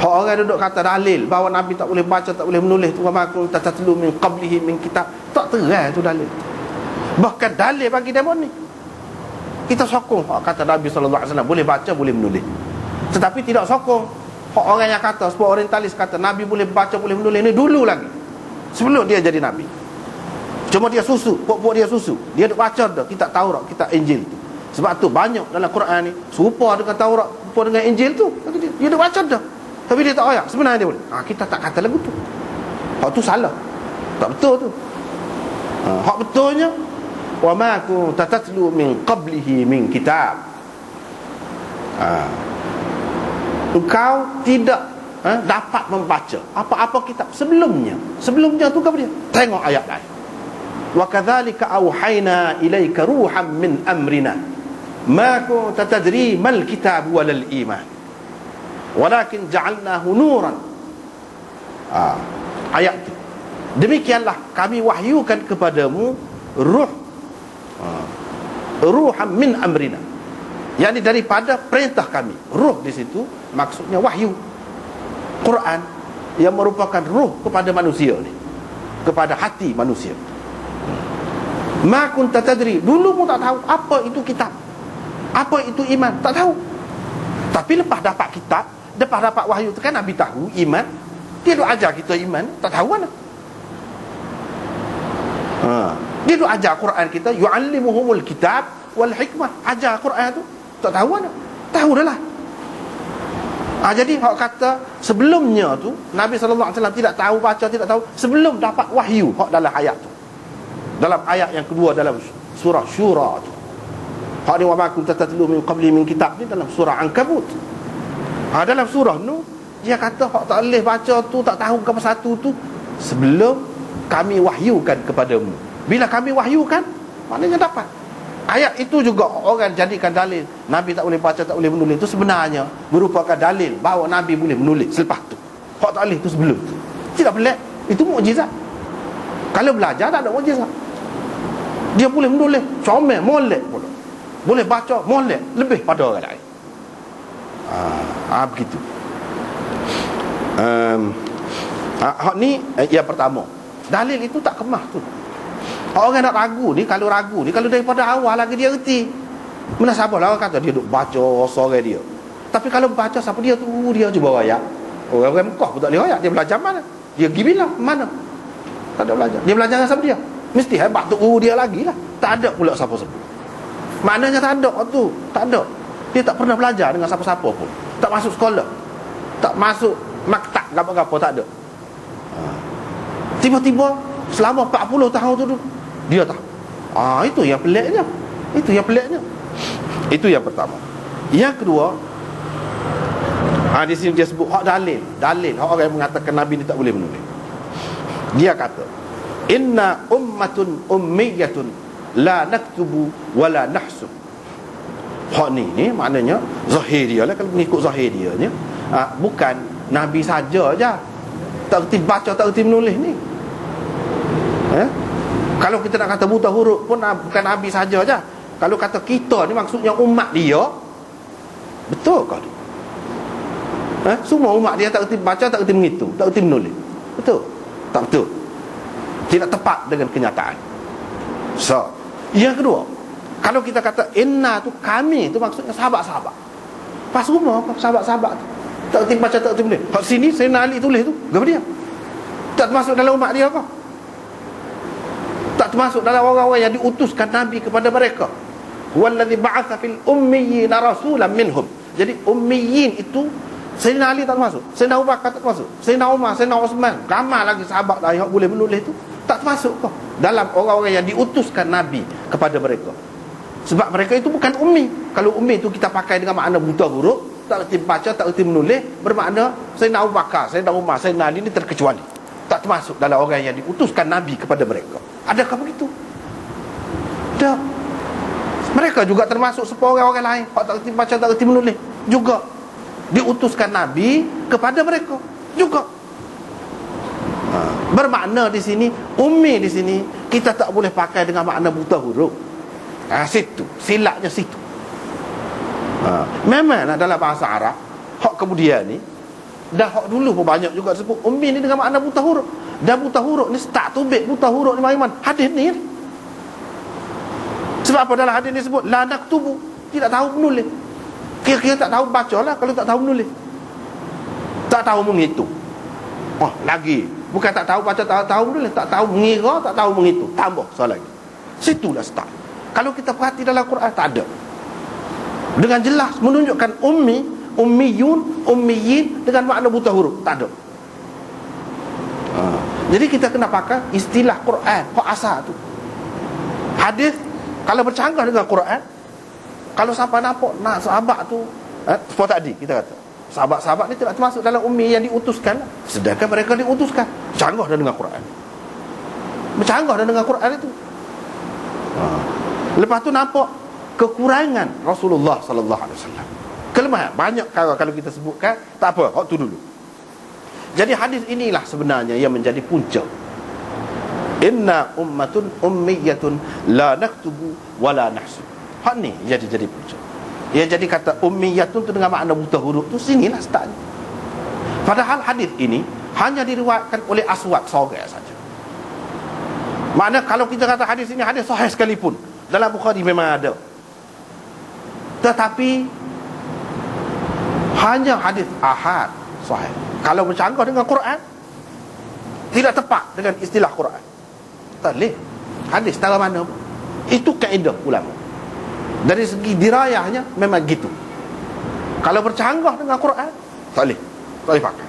Orang duduk kata dalil bahawa Nabi tak boleh baca, tak boleh menulis tu, wa ma kunta tatlu min qablihi min kitab, tak terang tu dalil. Bahkan dalil bagi demo ni kita sokong hak kata Nabi SAW boleh baca, boleh menulis. Tetapi tidak sokong hak orang yang kata, sebab orientalis kata Nabi boleh baca, boleh menulis ni dulu lagi, sebelum dia jadi Nabi. Cuma dia susu, pok-pok dia susu, dia duk baca dah kitab Taurat, kitab Injil tu. Sebab tu banyak dalam Quran ni serupa dengan Taurat, serupa dengan Injil tu. Dia duk baca dah, tapi dia tak ayak. Sebenarnya dia boleh. Kita tak kata lagu tu. Hak tu salah. Tak betul tu. Hak betulnya wa ma kunta tatlu min qablihi min kitab. Engkau tidak dapat membaca apa-apa kitab sebelumnya. Sebelumnya tu apa dia? Tengok ayat lain. Wa kadzalika auhayna ilaika ruham min amrina ma kunta tadri mal kitab walal iman walakin ja'alnahu nuran. Ayat tu. Demikianlah kami wahyukan kepadamu ruham min amrina, yakni daripada perintah kami. Ruh di situ maksudnya wahyu, Quran yang merupakan ruh kepada manusia ni, kepada hati manusia. Ma kunta tadri, dulu mu tak tahu apa itu kitab, apa itu iman, tak tahu. Tapi lepas dapat kitab, lepas dapat wahyu tu kan Nabi tahu iman, dia duk ajar kita iman, tak tahu mana. Dia duk ajar Quran kita, yu'allimuhumul kitab wal hikmah, ajar Quran tu, tak tahu mana. Tahu dah lah. Jadi hak kata sebelumnya tu Nabi SAW tidak tahu baca, tidak tahu sebelum dapat wahyu, hak dalam ayat tu, dalam ayat yang kedua dalam surah Syura tu. Hak ni wa ma kunta tatlu min qabli min kitab ni dalam surah Ankabut. Dalam surah nu dia kata hak tak boleh baca tu, tak tahu ke apa satu tu, sebelum kami wahyukan kepadamu. Bila kami wahyukan, maknanya dapat. Ayat itu juga orang jadikan dalil Nabi tak boleh baca, tak boleh menulis, itu sebenarnya merupakan dalil bahawa Nabi boleh menulis selepas tu. Hak tak boleh tu sebelum tu. Tidak pelik, itu mukjizat. Kalau belajar tak ada mukjizat. Dia boleh menulis, comel, molek pula. Boleh baca, molek, lebih pada orang lain. Begitu. Hak ni yang pertama. Dalil itu tak kemah tu. Orang nak ragu ni, kalau daripada awal lagi dia reti. Mana sabarlah orang kata dia duk baca sore dia. Tapi kalau baca siapa dia tu, dia cuba ayat. Orang Mekah pun tak boleh ayat. Dia belajar mana? Dia pergi bilang mana? Tak ada belajar. Dia belajar dengan siapa dia? Mesti hebat tu dia lagi lah. Tak ada pula siapa-siapa. Maknanya tak ada tu. Tak ada. Dia tak pernah belajar dengan siapa-siapa pun. Tak masuk sekolah, tak masuk maktab, apa-apa, tak ada. Tiba-tiba selama 40 tahun tu dia tahu. Itu yang peliknya. Itu yang peliknya. Itu yang pertama. Yang kedua, di sini dia sebut hak dalil. Hak orang yang mengatakan Nabi ni tak boleh menulis. Dia kata, inna ummatun ummiyatun la naktubu wa la nahsub. Hak ni maknanya zahir dia lah. Kalau mengikut zahir dia ni, bukan Nabi saja je tak erti baca, tak erti menulis ni. Kalau kita nak kata buta huruf pun bukan Nabi saja je. Kalau kata kita ni maksudnya umat dia, betul ke? Semua umat dia tak erti baca, tak erti menghitung, tak erti menulis. Betul? Tak betul. Tidak tepat dengan kenyataan. So, yang kedua, kalau kita kata inna tu kami tu maksudnya sahabat-sahabat. Pas semua sahabat-sahabat tu tak erti baca, tak erti menulis. Hak sini Sayyidina Ali tulis tu, apa dia? Tak termasuk dalam umat dia ke? Tak termasuk dalam orang-orang yang diutuskan Nabi kepada mereka. Wallazi ba'atha fil ummiyyin rasulan minhum. Jadi ummiyin itu Sayyidina Ali tak termasuk, Sayyidina Abu Bakar tak termasuk, Sayyidina Umar, Sayyidina Osman, ramai lagi sahabat lain yang boleh menulis tu, tak termasuk kau dalam orang-orang yang diutuskan Nabi kepada mereka. Sebab mereka itu bukan ummi. Kalau ummi itu kita pakai dengan makna buta huruf, tak erti baca, tak erti menulis, bermakna Sayyidina Abu Bakar, Sayyidina Umar, Sayyidina Ali ini terkecuali, tak termasuk dalam orang yang diutuskan Nabi kepada mereka. Adakah begitu? Tak. Mereka juga termasuk seperti orang-orang lain, tak erti baca, tak erti menulis, juga diutuskan Nabi kepada mereka juga. Bermakna di sini ummi, di sini kita tak boleh pakai dengan makna buta huruf. Situ silapnya situ. Memanglah dalam bahasa Arab hak kemudian ni Dah hak dulu pun banyak juga sebut ummi ni dengan makna buta huruf. Dan buta huruf ni start tubik buta huruf ni mana? Hadis ni. Sebab apa dalam hadis ni sebut la naktubu, tidak tahu menulis. Kira-kira tak tahu baca lah kalau tak tahu menulis. Tak tahu menghitung. Oh, lagi. Bukan tak tahu baca, tak tahu menulis, tak tahu mengira, tak tahu menghitung. Tambah soal lagi. Situlah start. Kalau kita perhati dalam Quran tak ada. Dengan jelas menunjukkan ummi, ummiyun, ummiyin dengan makna buta huruf. Tak ada. Jadi kita kena pakai istilah Quran, hak asal tu. Hadis kalau bercanggah dengan Quran, kalau siapa nampak nak sahabat tu, seperti tadi kita kata, sahabat-sahabat ni tidak termasuk dalam ummi yang diutuskan, sedangkan mereka diutuskan. Bercanggah dengan Quran. Bercanggah dengan Quran itu. Lepas tu nampak kekurangan Rasulullah sallallahu alaihi wasallam. Kelemahan banyak kalau kita sebutkan, tak apa, hak tu dulu. Jadi hadis inilah sebenarnya yang menjadi punca. Inna ummatun ummiyatun la naktubu wa la nahsub. Hak ni jadi punca. Ya, jadi kata ummiyatun tu dengan makna buta huruf tu, sinilah startnya. Padahal hadis ini hanya diriwayatkan oleh Aswad seorang saja. Makna kalau kita kata hadis ini hadis sahih sekalipun, dalam Bukhari memang ada, tetapi hanya hadis ahad sahih. Kalau bercanggah dengan Quran, tidak tepat dengan istilah Quran, tak boleh. Hadis tara mana pun. Itu kaedah ulama. Dari segi dirayahnya memang gitu. Kalau bercanggah dengan Quran, tak boleh. Tak boleh pakai.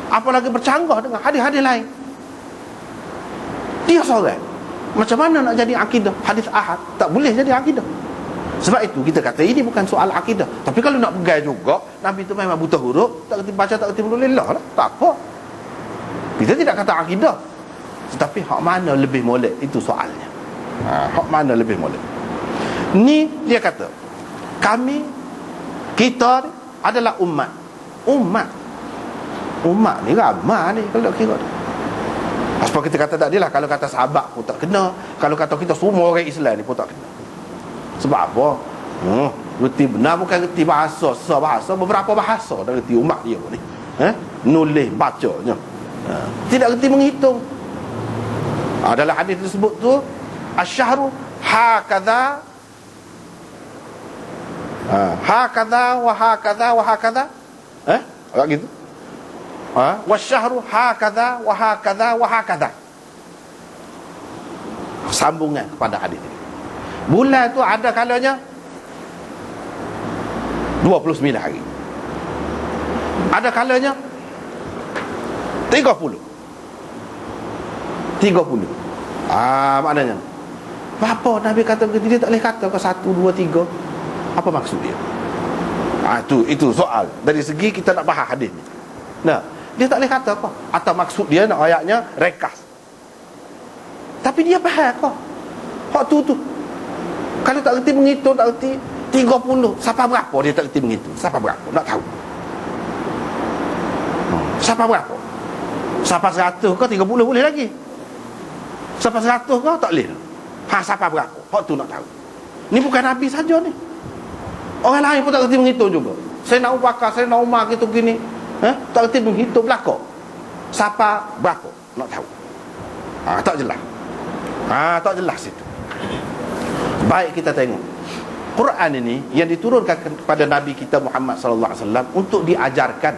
Apalagi bercanggah dengan hadis-hadis lain. Dia seorang. Macam mana nak jadi akidah? Hadis ahad tak boleh jadi akidah. Sebab itu kita kata ini bukan soal akidah. Tapi kalau nak pegang juga, Nabi tu memang buta huruf, tak kerti baca, tak kerti menulis, lah, tak apa. Kita tidak kata akidah. Tetapi hak mana lebih molek, itu soalnya. Hak mana lebih molek. Ni dia kata, kita adalah umat. Umat ni ramai ni kalau nak kira. Sebab kita kata tadi lah, kalau kata sahabat pun tak kena, kalau kata kita semua orang Islam ni pun tak kena. Sebab apa? Reti benar bukan reti bahasa, bahasa beberapa bahasa dah reti umat dia ni. Nulis bacanya. Tidak reti menghitung. Dalam hadis tersebut tu, asyhru hakadha hakadha wa hakadha wa hakadha. Agak gitu. Wasyahru hakadha wa hakadha wa hakadha. Sambungan kepada hadis ini. Bulan tu ada kalanya 29 hari. Ada kalanya 30. Maknanya apa Nabi kata begitu, dia tak boleh kata ke 1, 2, 3. Apa maksud dia? Itu soal. Dari segi kita nak faham hadis ni. Nah, dia tak boleh kata apa. Atau maksud dia nak ayatnya rekas. Tapi dia faham apa? Hak tu. Kalau tak reti menghitung, tak reti 30, siapa berapa dia tak reti menghitung? Siapa berapa? Nak tahu. Siapa berapa? Siapa 100 ke 30 boleh lagi. Siapa 100 ke tak boleh. Siapa berapa? Hak tu nak tahu. Ni bukan Nabi saja ni. Orang lain pun tak reti menghitung juga. Saya nak Bakar, saya nak Umar gitu gini. Tak reti menghitung belakang. Siapa berapa? Nak tahu. Tak jelas. Tak jelas itu. Baik, kita tengok Quran ini yang diturunkan kepada Nabi kita Muhammad sallallahu alaihi wasallam untuk diajarkan,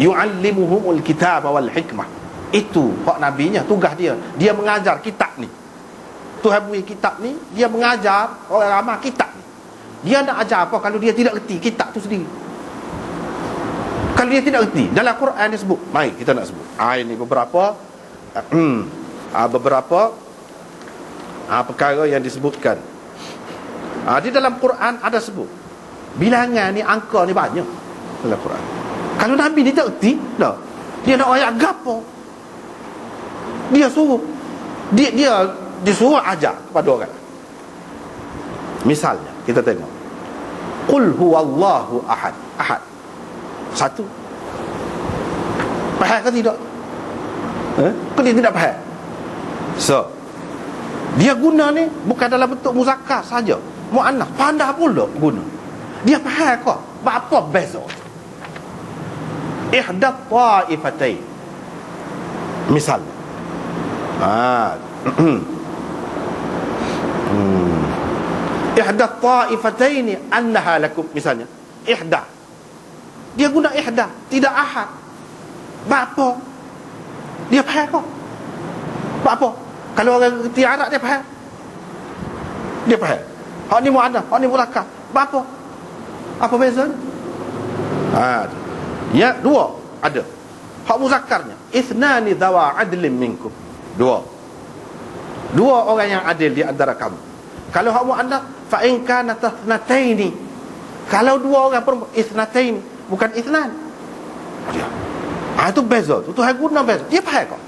yu'allimuhumul kitaba wal hikmah. Itu hak nabinya, tugas dia. Dia mengajar kitab ni. Tuhan beri kitab ni, dia mengajar orang ramai kitab ni. Dia nak ajar apa kalau dia tidak reti kitab tu sendiri? Kalau dia tidak reti, dalam Quran dia sebut. Mari kita nak sebut. Ini beberapa perkara yang disebutkan. Di dalam Quran ada sebut bilangan ni, angka ni banyak dalam Quran. Kalau Nabi ni tak erti dah, dia nak ayat gapo, dia suruh dia suruh ajar kepada orang. Misalnya kita tengok qul huwallahu ahad. Satu. Faham ke tidak? Ke dia tidak faham? So dia guna ni bukan dalam bentuk muzakkar saja, muannas, pandai pula guna. Dia faham kok apa beza. ihdat ta'ifatain. Misal ihdat ta'ifatain annaha lakum, misalnya ihda, dia guna ihda, tidak ahad. Bapa dia faham kok? Bapa kalau orang kerti Arab dia faham. Dia faham. Hak ni muannas, hak ni muzakkar. Bapa apa bezanya? Ya, dua ada. Hak muzakkarnya ithnani dhawa adlin minkum. Dua orang yang adil di antara kamu. Kalau hak muannas fa in kana tathnataini. Kalau dua orang perempuan, itsnatain bukan itsnan. Dia. Itu beza tu. Tuhan guna beza. Dia faham kok.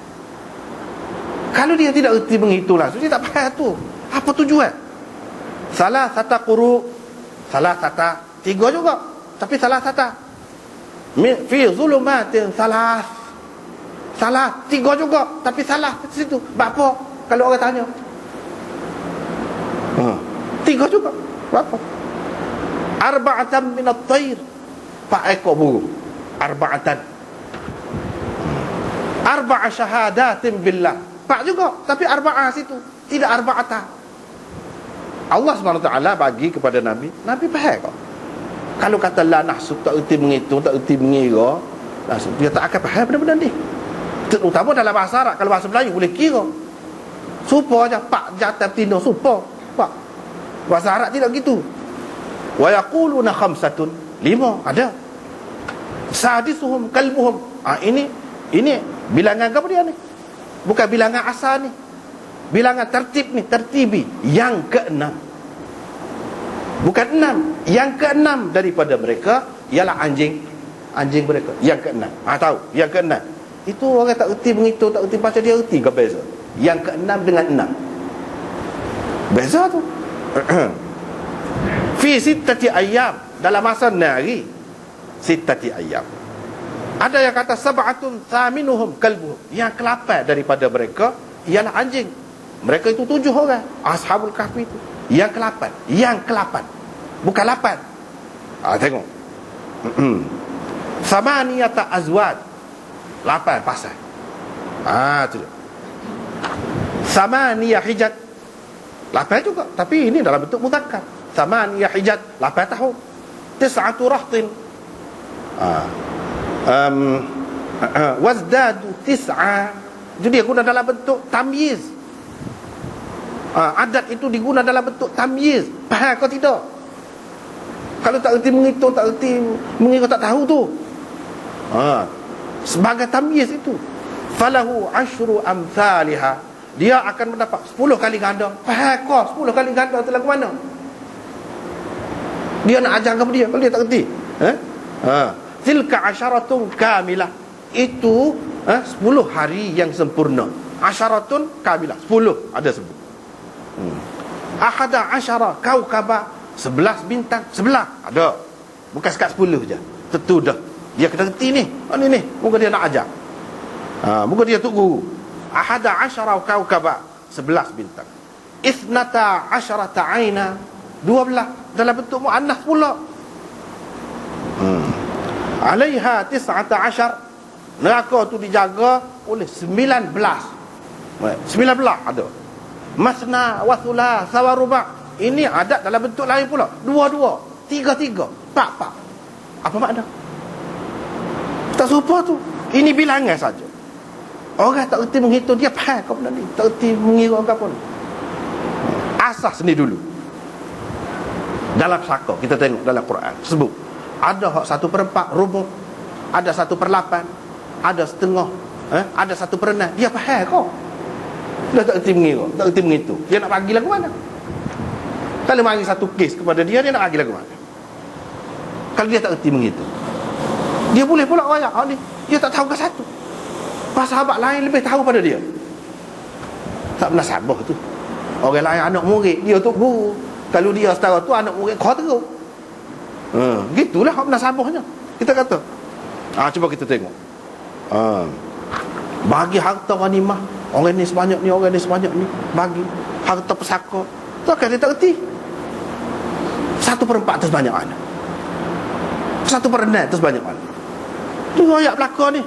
Kalau dia tidak erti menghitung langsung, dia tak faham tu. Apa tujuan? Salah sata quru, salah sata tiga juga, tapi salah sata fi zulumatin salah tiga juga, tapi salah di situ. Bapa kalau orang tanya, tiga juga. Bapa arba'atan min at-tayr, 4 ekor burung. Arba'atan, arba'a syahadatin billah, 4 juga, tapi arba'ah situ, tidak arba'atan. Allah SWT bagi kepada Nabi faham kok. Kalau kata la nahsub, tak erti menghitung, tak erti mengira, dia tak akan faham benda-benda ni. Terutama dalam bahasa Arab. Kalau bahasa Melayu boleh kira, supa aja, pak jatah tino supa, pak. Bahasa Arab tidak gitu. Wa yaquluna khamsatun, 5 ada. Sadisuhum kalbuhum. Ini bilangan apa dia ni? Bukan bilangan asal ni, bilangan tertib ni, tertibi yang ke-6. Bukan 6, yang ke-6 daripada mereka ialah anjing mereka. Yang ke-6. Tahu, yang ke-6. Itu orang tak erti menghitung, tak erti baca, dia erti ke beza. Yang ke-6 dengan 6. Beza tu. Fi sittati ayyam, dalam masa 6 hari. Sittati ayyam. Ada yang kata sab'atun thaminuhum kalbuhum, yang ke-8 daripada mereka ialah anjing. Mereka itu 7 orang, Ashabul Kahfi itu. Yang ke-8, bukan 8. Tengok. Samaniyata azwaj, 8 pasal. Tu dia. Samaniyah hijat, 8 juga, tapi ini dalam bentuk muzakkar. Samaniyah hijat, 8 tahun. Tis'atu rahtin, wazdadu tis'a. Jadi dia guna dalam bentuk tamyiz. Adat itu diguna dalam bentuk tamyiz. Faham kau tidak? Kalau tak erti menghitung, tak erti mengira, tak tahu tu, sebagai tamyiz itu, falahu asyru amthaliha, dia akan mendapat 10 kali ganda. Faham kau 10 kali ganda tu lagu mana? Dia nak ajar kepada dia kalau dia tak erti. Tilka asyaratun kamilah, itu 10 hari yang sempurna. Asyaratun kamilah, 10 ada sebut. Ahada asyara kaukaba, 11 bintang, 11 ada. Bukan sekat 10 je. Tentu dah dia kena reti ni. Ni muka dia nak ajar. Muka dia tu guru. Ahada asyara kaukaba, 11 bintang. Ithnata asyarata aina, 12 dalam bentuk muannas pula. Alaiha 19, neraka tu dijaga oleh 19 ada. Masna wa thulatha wa ruba', ini adat dalam bentuk lain pula. 2-2, 3-3, 4-4. Apa makna? Tak serupa tu. Ini bilangan saja. Orang tak erti menghitung, dia faham kau benda ni, tak erti mengira apa pun. Asas ni dulu. Dalam saka kita tengok dalam Quran sebut ada 1/4 rubuh, ada 1/8, ada setengah, ada 1/6. Dia faham kau. Dia tak erti mengira, tak erti menghitung. Dia nak bagi lagu mana? Kalau mari satu kes kepada dia, dia nak bagi lagu mana? Kalau dia tak erti menghitung, dia boleh pula royak ni, dia tak tahu ke satu. Pas sahabat lain lebih tahu pada dia. Tak pernah sabar tu. Orang lain anak murid, dia tu guru. Kalau dia setara tu anak murid kau teruk. Gitulah hak menasabahnya. Kita kata, cuba kita tengok. Bagi harta ghanimah, orang ni sebanyak ni, orang ni sebanyak ni, bagi harta pesaka. Takkan dia tak erti. 1/4 tu sebanyak mana? 1/6 tu sebanyak mana? Tu ayat belaka ni.